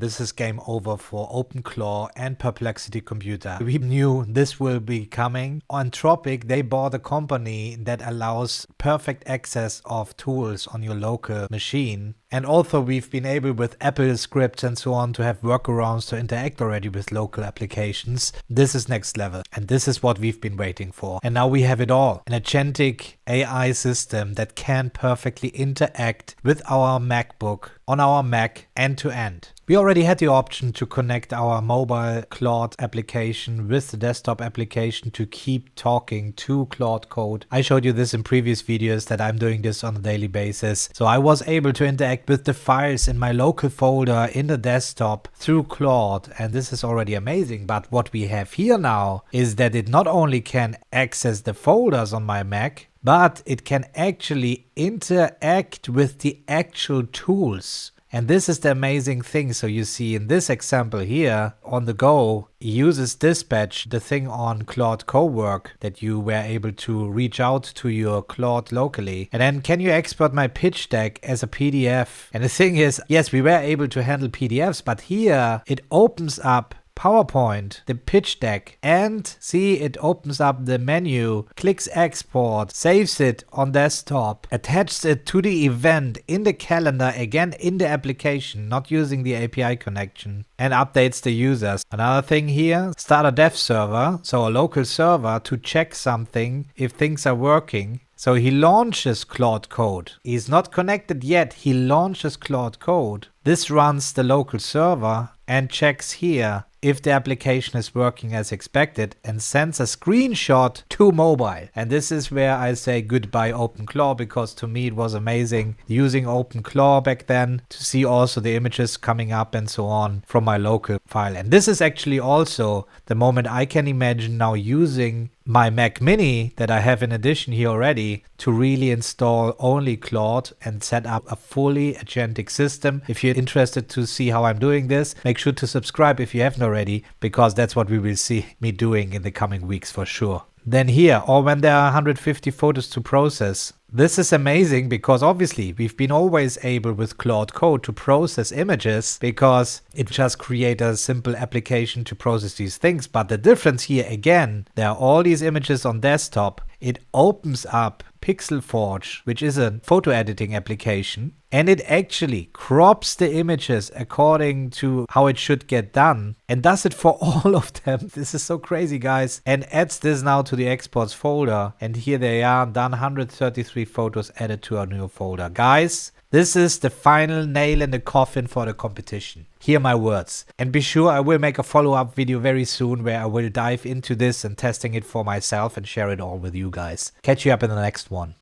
This is game over for OpenClaw and Perplexity Computer. We knew this will be coming. Anthropic, they bought a company that allows perfect access of tools on your local machine. And also we've been able with AppleScript and so on to have workarounds to interact already with local applications. This is next level. And this is what we've been waiting for. And now we have it all. An agentic AI system that can perfectly interact with our MacBook on our Mac end to end. We already had the option to connect our mobile Claude application with the desktop application to keep talking to Claude Code. I showed you this in previous videos that I'm doing this on a daily basis. So I was able to interact with the files in my local folder in the desktop through Claude, and this is already amazing. But what we have here now is that it not only can access the folders on my Mac, but it can actually interact with the actual tools. And this is the amazing thing. So you see in this example here on the go, it uses dispatch, the thing on Claude Cowork that you were able to reach out to your Claude locally. And then can you export my pitch deck as a PDF? And the thing is, yes, we were able to handle PDFs, but here it opens up PowerPoint, the pitch deck, and see, it opens up the menu, clicks export, saves it on desktop, attaches it to the event in the calendar, again in the application, not using the API connection, and updates the users. Another thing here, start a dev server, so a local server to check something if things are working. So he launches Claude Code. He's not connected yet. He launches Claude Code. This runs the local server and checks here if the application is working as expected and sends a screenshot to mobile. And this is where I say goodbye OpenClaw, because to me it was amazing using OpenClaw back then to see also the images coming up and so on from my local file. And this is actually also the moment I can imagine now using my Mac Mini that I have in addition here already to really install only Claude and set up a fully agentic system. If you're interested to see how I'm doing this, make sure to subscribe if you haven't already, because that's what we will see me doing in the coming weeks for sure. Then here, or when there are 150 photos to process. This is amazing because obviously we've been always able with Claude Code to process images because it just creates a simple application to process these things. But the difference here again, there are all these images on desktop. It opens up Pixel Forge, which is a photo editing application, and it actually crops the images according to how it should get done and does it for all of them. This is so crazy, guys, and adds this now to the exports folder. And here they are, done 133 photos added to our new folder. Guys, this is the final nail in the coffin for the competition. Hear my words. And be sure I will make a follow-up video very soon where I will dive into this and testing it for myself and share it all with you guys. Catch you up in the next one.